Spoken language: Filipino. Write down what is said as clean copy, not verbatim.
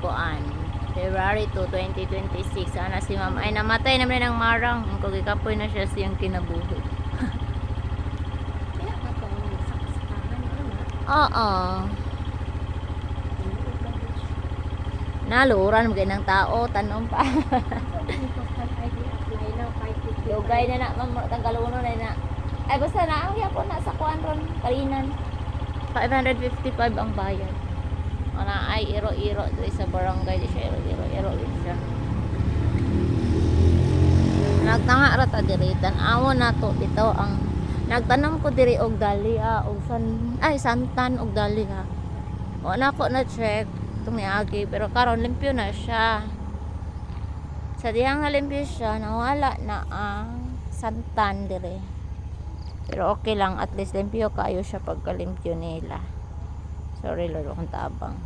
kuan February 2, 2026. Ana si ma'am ay namatay naman ng marang. Ang kagikapoy na siya siyang kinabuhi. Kaya ka to, saksakan, ano? Oo. Naluran mo ng tao, tanong pa. Postal ID apply na, 550. Lugay na na, ma'am, tanggaluno na na. Ay, basta na, ang yapon na sa kuan ron, kalinan. 555 ang bayad. Ana ay iro-iro dito sa barangay, di siya iro-iro din siya. Nagtanga ra ta diri, tan-awo na to dito ang nagtanom ko diri og dahlia og santan og dahlia. Wala ko na check itong niagi, pero karon limpyo na siya. Sa diyang nga limpyo siya, nawala na ang santan dire. Pero okay lang, at least limpyo kayo siya pagkalimpyo nila. Sorry, lalo kong tabang.